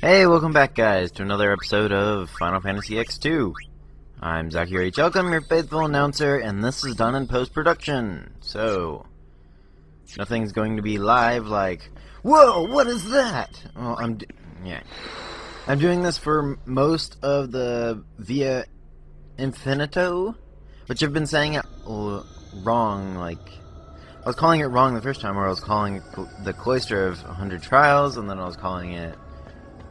Hey, welcome back guys to another episode of Final Fantasy X-2. I'm Zachary H. Elcom, your faithful announcer, and this is done in post-production. So, nothing's going to be live like, whoa, what is that? Well, I'm doing this for most of the via Infinito, which I've been saying it wrong, like, I was calling it wrong the first time, where I was calling it the Cloister of 100 Trials, and then I was calling it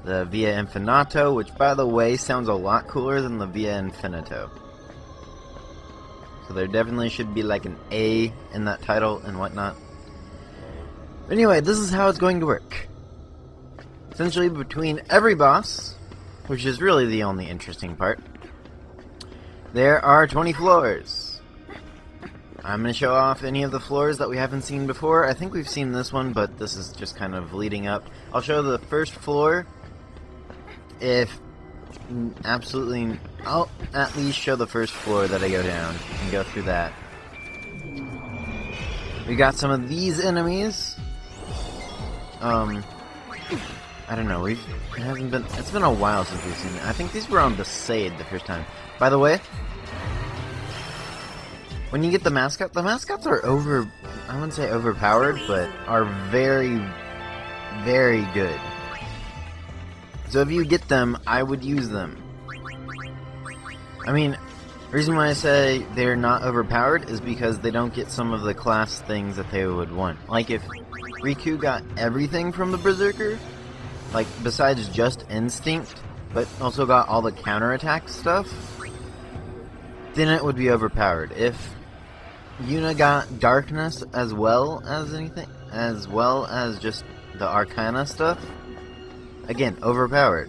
the Via Infinito, which, by the way, sounds a lot cooler than the Via Infinito. So there definitely should be like an A in that title and whatnot. But anyway, this is how it's going to work. Essentially, between every boss, which is really the only interesting part, there are 20 floors. I'm going to show off any of the floors that we haven't seen before. I think we've seen this one, but this is just kind of leading up. I'll show the first floor. I'll at least show the first floor that I go down and go through that. We got some of these enemies. I don't know, it's been a while since we've seen it. I think these were on Besaid the first time. By the way, when you get the mascots are I wouldn't say overpowered, but are very, very good. So if you get them, I would use them. I mean, the reason why I say they're not overpowered is because they don't get some of the class things that they would want. Like if Riku got everything from the Berserker, like besides just Instinct, but also got all the counterattack stuff, then it would be overpowered. If Yuna got Darkness as well as just the Arcana stuff, again, overpowered.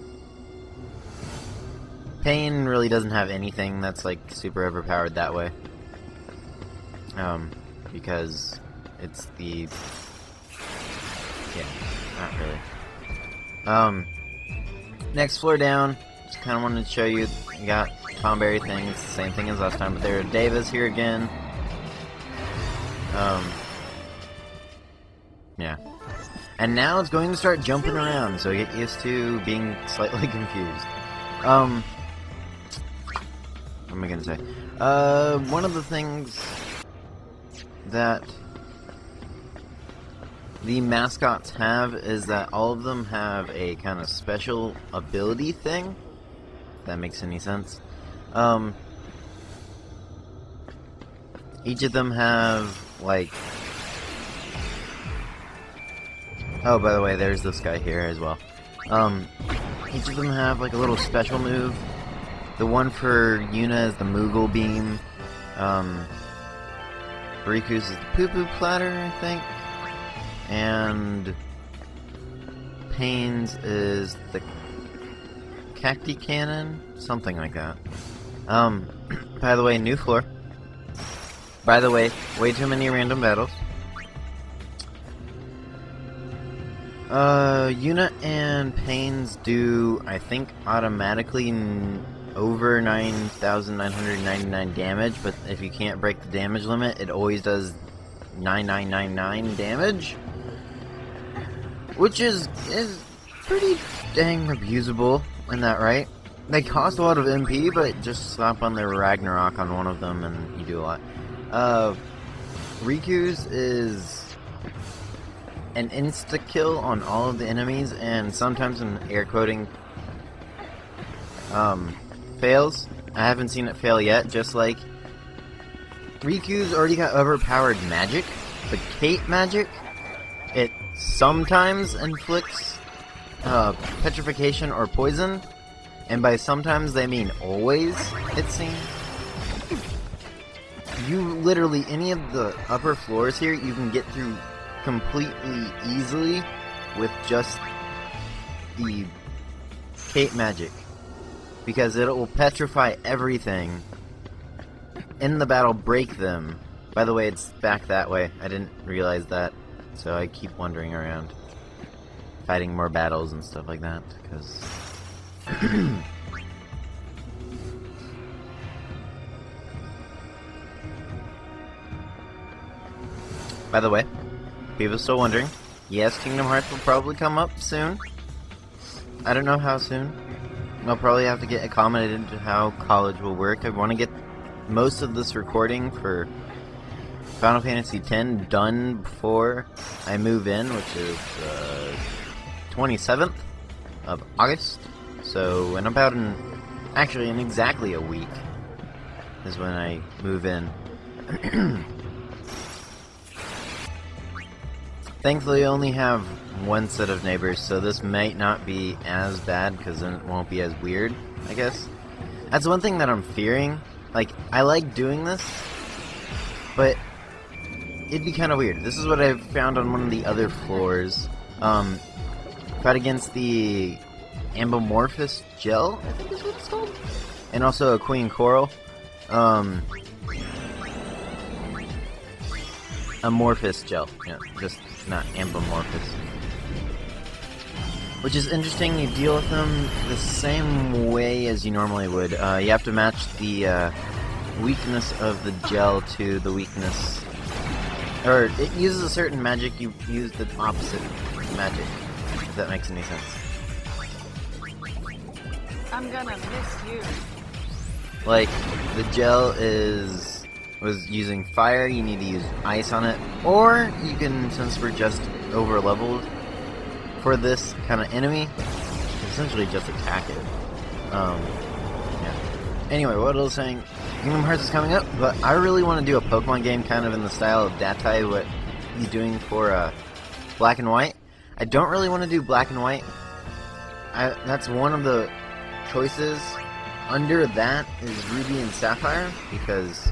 Pain really doesn't have anything that's like super overpowered that way. Because it's the... yeah, not really. Next floor down, just kind of wanted to show you, you got Tomberry things, same thing as last time, but there are Devas here again. Yeah. And now it's going to start jumping around, so get used to being slightly confused. What am I gonna say? One of the things that the mascots have is that all of them have a kind of special ability thing. If that makes any sense. Each of them have, like... oh, by the way, there's this guy here as well. Each of them have like a little special move. The one for Yuna is the Moogle Beam. Riku's is the Poo Poo Platter, I think. And Pain's is the Cacti Cannon, something like that. By the way, new floor. By the way, way too many random battles. Yuna and Pain's do, I think, automatically over 9,999 damage, but if you can't break the damage limit, it always does 9999 damage. Which is pretty dang abusable, isn't that right? They cost a lot of MP, but just slap on their Ragnarok on one of them and you do a lot. Riku's is an insta-kill on all of the enemies, and sometimes in air quoting fails. I haven't seen it fail yet, just like Riku's already got overpowered magic, but Kate magic, it sometimes inflicts petrification or poison, and by sometimes they mean always, it seems. You literally, any of the upper floors here, you can get through completely easily with just the Kate magic, because it will petrify everything in the battle, break them. By the way, it's back that way. I didn't realize that, so I keep wandering around fighting more battles and stuff like that, because by the way, people still wondering, yes, Kingdom Hearts will probably come up soon. I don't know how soon. I'll probably have to get accommodated into how college will work. I want to get most of this recording for Final Fantasy X done before I move in, which is 27th of August. So in actually in exactly a week is when I move in. Thankfully I only have one set of neighbors, so this might not be as bad because then it won't be as weird, I guess. That's one thing that I'm fearing. Like, I like doing this, but it'd be kind of weird. This is what I found on one of the other floors. Fight against the Ambimorphous Gel, I think is what it's called. And also a Queen Coral. Amorphous Gel. Yeah, just not Ambimorphous. Which is interesting, you deal with them the same way as you normally would. You have to match the weakness of the gel to the weakness... Or, it uses a certain magic, you use the opposite magic, if that makes any sense. I'm gonna miss you. Like, the gel was using fire, you need to use ice on it, or you can, since we're just over leveled for this kind of enemy, essentially just attack it. Yeah. Anyway, what I was saying, Kingdom Hearts is coming up, but I really want to do a Pokemon game kind of in the style of Datai, what he's doing for Black and White. I don't really want to do Black and White. That's one of the choices. Under that is Ruby and Sapphire, because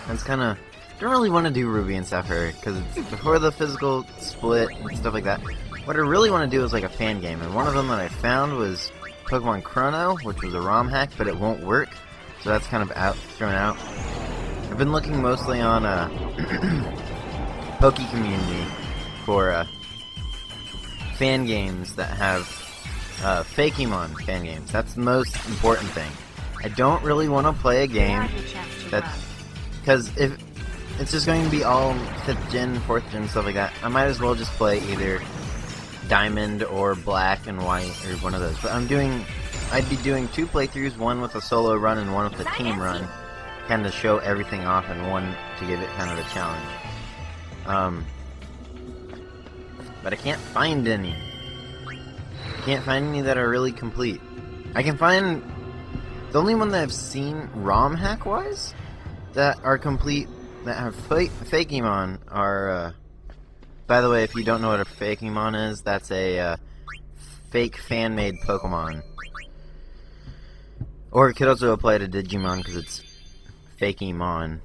that's kind of... don't really want to do Ruby and Sapphire, because it's before the physical split and stuff like that. What I really want to do is like a fan game, and one of them that I found was Pokemon Chrono, which was a ROM hack, but it won't work, so that's kind of thrown out. I've been looking mostly on Poke Community for fan games that have Fakemon fan games. That's the most important thing. I don't really want to play a game that... because if it's just going to be all 5th gen, 4th gen, stuff like that, I might as well just play either Diamond or Black and White or one of those. But I'd be doing 2 playthroughs, one with a solo run and one with a team run, kind of show everything off, and one to give it kind of a challenge. But I can't find any. I can't find any that are really complete. I can find... the only one that I've seen ROM hack-wise that are complete, that have Fakemon, are... by the way, if you don't know what a Fakemon is, that's a fake fan-made Pokemon. Or it could also apply to Digimon, because it's Fakemon.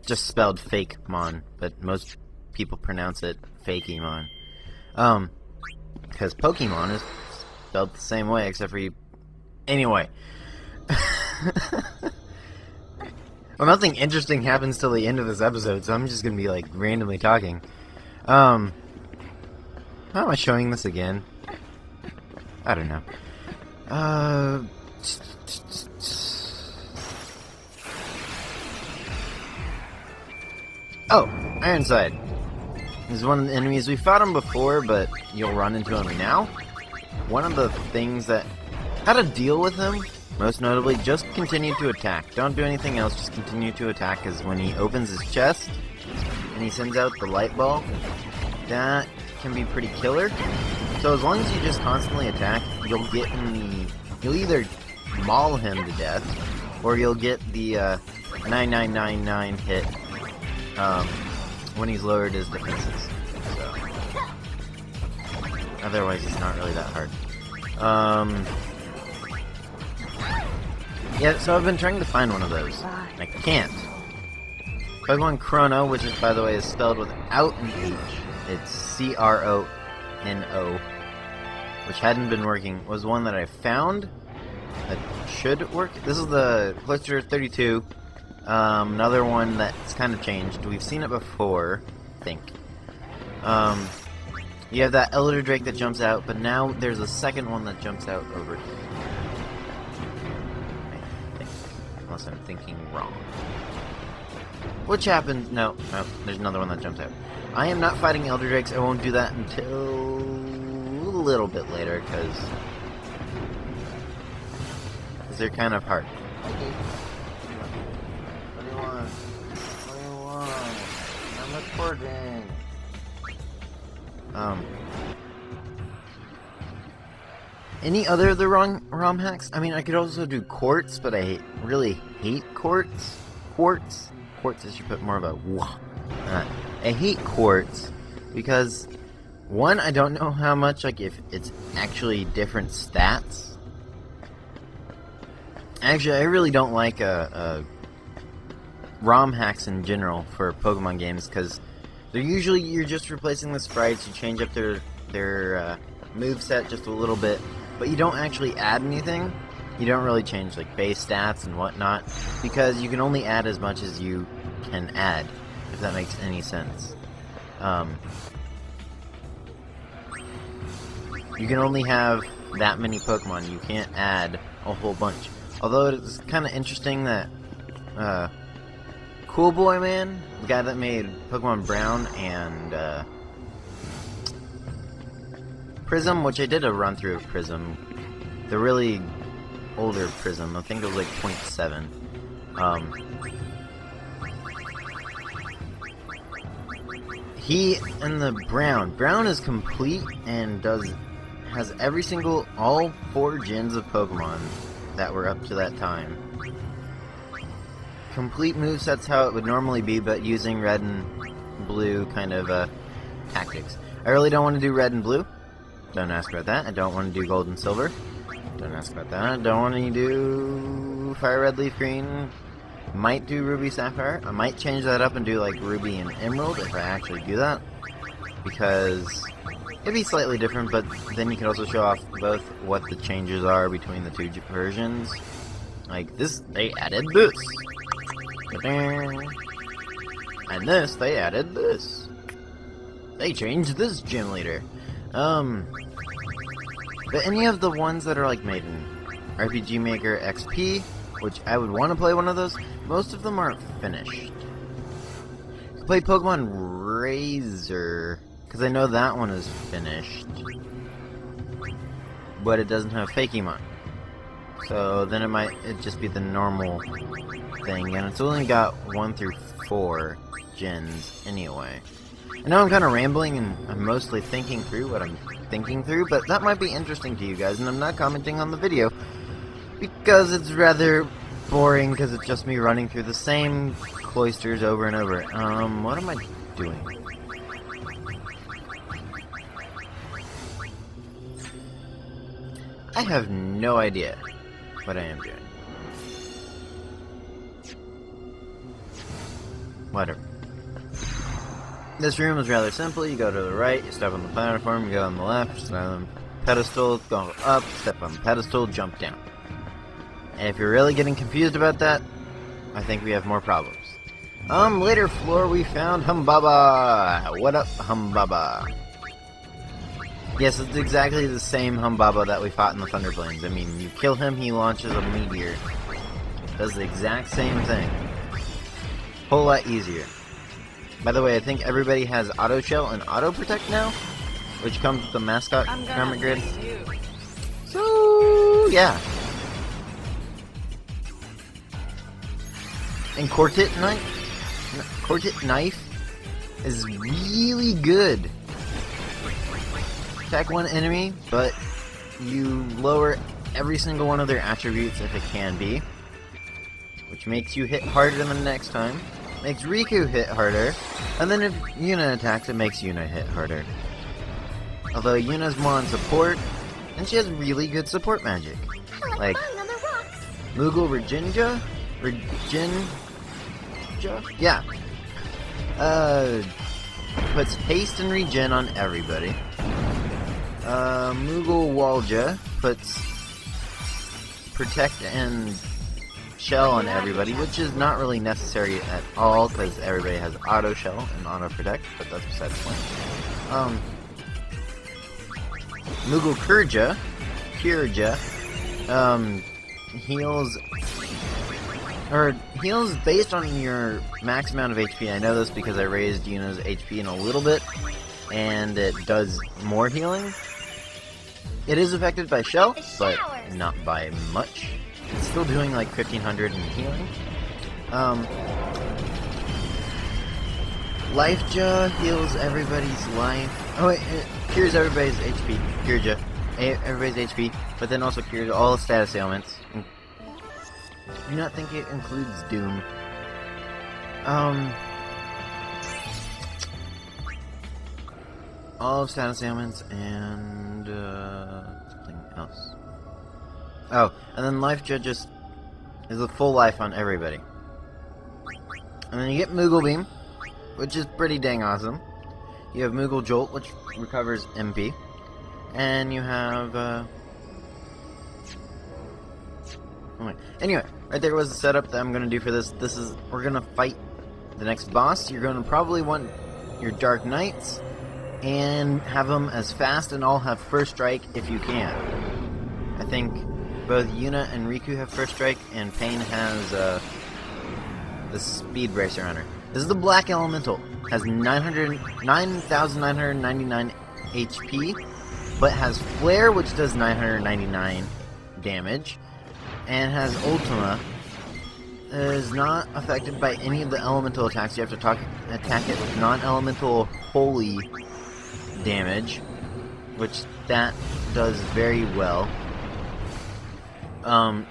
Just spelled Fakemon, but most people pronounce it Fakemon. Because Pokemon is spelled the same way, except for you... Anyway. Well, nothing interesting happens till the end of this episode, so I'm just gonna be, like, randomly talking. How am I showing this again? I don't know. Oh, Ironside. This is one of the enemies. We fought him before, but you'll run into him now. One of the things that... how to deal with him, most notably, just continue to attack. Don't do anything else, just continue to attack, because when he opens his chest, and he sends out the light ball, that can be pretty killer. So as long as you just constantly attack, you'll get in the... you'll either maul him to death, or you'll get the 9999 hit when he's lowered his defenses. So, otherwise it's not really that hard. Yeah, so I've been trying to find one of those. I can't. Pokemon Chrono, which is, by the way, is spelled without an H. It's C-R-O-N-O, which hadn't been working, was one that I found that should work. This is the Cluster 32. Another one that's kind of changed. We've seen it before, I think. You have that Elder Drake that jumps out, but now there's a second one that jumps out over here. I think. Unless I'm thinking wrong. Which happens... No, there's another one that jumps out. I am not fighting Elder Drakes. I won't do that until a little bit later, because they're kind of hard. Okay. What do you want? What do you want? I'm recording. Any other of the ROM hacks? I mean, I could also do quartz, but I really hate quartz. Quartz, I should put more of a wah. I hate quartz because, one, I don't know how much, like, if it's actually different stats. Actually, I really don't like ROM hacks in general for Pokemon games, because they're usually, you're just replacing the sprites, you change up their moveset just a little bit, but you don't actually add anything. You don't really change, like, base stats and whatnot, because you can only add as much as you can add, if that makes any sense. You can only have that many Pokemon. You can't add a whole bunch. Although it's kind of interesting that Cool Boy Man, the guy that made Pokemon Brown and Prism, which I did a run through of Prism, the really older Prism, I think it was like 0.7. He and the Brown is complete and has every single, all 4 gens of Pokemon that were up to that time. Complete movesets how it would normally be, but using red and blue kind of tactics. I really don't want to do red and blue. Don't ask about that. I don't want to do gold and silver. Don't ask about that. I don't want to do fire red, leaf green. Might do ruby, sapphire. I might change that up and do like ruby and emerald if I actually do that, because it'd be slightly different, but then you can also show off both what the changes are between the 2 versions. Like this, they added this. And this, they added this. They changed this gym leader. But any of the ones that are like made in RPG Maker XP, which I would want to play one of those, most of them aren't finished. Play Pokemon Razor, because I know that one is finished, but it doesn't have Fakemon. So then it'd just be the normal thing, and it's only got 1 through 4 gens anyway. I know I'm kind of rambling, and I'm mostly thinking through what I'm thinking through, but that might be interesting to you guys, and I'm not commenting on the video, because it's rather boring, because it's just me running through the same cloisters over and over. What am I doing? I have no idea what I am doing. Whatever. This room is rather simple. You go to the right, you step on the platform, you go on the left, step on the pedestal, go up, step on the pedestal, jump down. And if you're really getting confused about that, I think we have more problems. Later floor we found Humbaba! What up, Humbaba? Yes, it's exactly the same Humbaba that we fought in the Thunder Plains. I mean, you kill him, he launches a meteor. Does the exact same thing. Whole lot easier. By the way, I think everybody has Auto Shell and Auto Protect now, which comes with the mascot garment grid. So, yeah. And Quartet Knife is really good. Attack one enemy, but you lower every single one of their attributes if it can be, which makes you hit harder the next time. Makes Riku hit harder, and then if Yuna attacks, it makes Yuna hit harder. Although Yuna's more on support, and she has really good support magic. Like Moogle Reginja? Yeah. Puts haste and regen on everybody. Moogle Walja puts protect and shell on everybody, which is not really necessary at all because everybody has auto shell and auto protect, but that's beside the point. Moogle Kurja heals or heals based on your max amount of HP. I know this because I raised Yuna's HP in a little bit, and it does more healing. It is affected by Shell, but not by much. It's still doing like 1500 in healing. Life-Ja heals everybody's life. Oh wait, it cures everybody's HP. Cure-Ja. Everybody's HP, but then also cures all status ailments. Do not think it includes Doom. All status ailments and something else. Oh, and then Life-Ja just is a full life on everybody. And then you get Moogle Beam, which is pretty dang awesome. You have Moogle Jolt, which recovers MP. And you have, Anyway, right there was the setup that I'm going to do for this. We're going to fight the next boss. You're going to probably want your Dark Knights and have them as fast and all have First Strike if you can. I think both Yuna and Riku have First Strike, and Pain has, the Speed Bracer on her. This is the Black Elemental. Has 9,999 HP, but has Flare, which does 999 damage, and has Ultima. Is not affected by any of the elemental attacks. You have to attack it with non-elemental holy damage, which that does very well.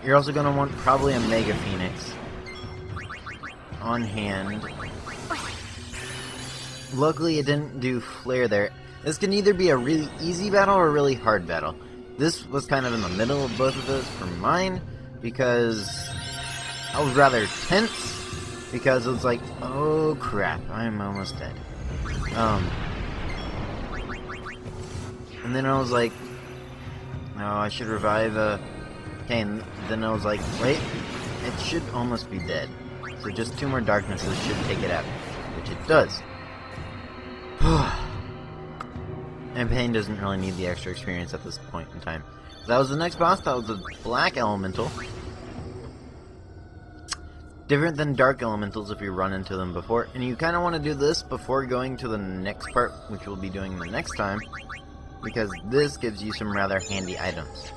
You're also going to want probably a Mega Phoenix on hand. Luckily it didn't do Flare there. This can either be a really easy battle or a really hard battle. This was kind of in the middle of both of those for mine, because I was rather tense, because it was like, oh crap, I'm almost dead. And then I was like, no, I should revive, okay, and then I was like, wait, it should almost be dead. So just 2 more darknesses should take it out, which it does. And Pain doesn't really need the extra experience at this point in time. That was the next boss. That was the Black Elemental. Different than Dark Elementals if you run into them before. And you kind of want to do this before going to the next part, which we'll be doing the next time, because this gives you some rather handy items.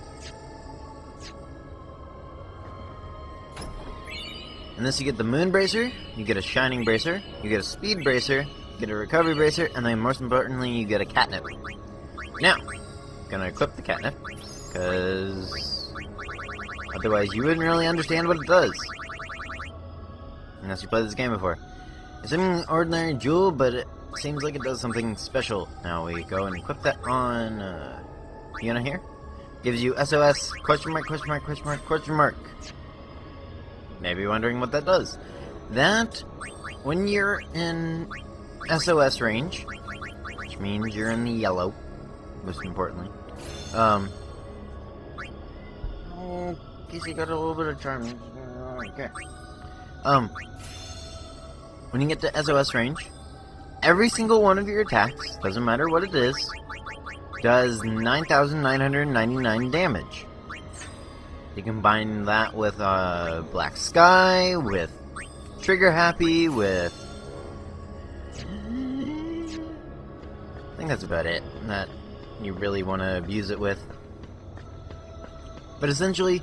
In this you get the Moon Bracer, you get a Shining Bracer, you get a Speed Bracer, you get a Recovery Bracer, and then most importantly you get a Catnip. Now, I'm gonna equip the Catnip, because otherwise you wouldn't really understand what it does. Unless you played this game before. It's an ordinary jewel, but it seems like it does something special. Now we go and equip that on Yuna here. Gives you SOS, question mark, question mark, question mark, question mark. Maybe wondering what that does. That, when you're in SOS range, which means you're in the yellow, most importantly. Casey got a little bit of charm. Okay. When you get to SOS range, every single one of your attacks, doesn't matter what it is, does 9,999 damage. You combine that with Black Sky, with Trigger Happy, with... I think that's about it that you really want to abuse it with. But essentially,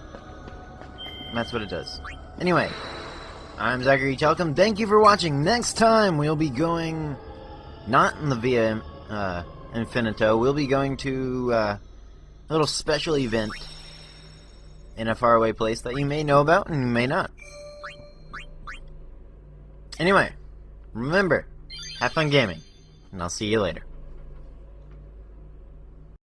that's what it does. Anyway, I'm Zachary Chalcom. Thank you for watching. Next time we'll be going not in the Via Infinito. We'll be going to a little special event in a faraway place that you may know about and you may not. Anyway, remember, have fun gaming, and I'll see you later.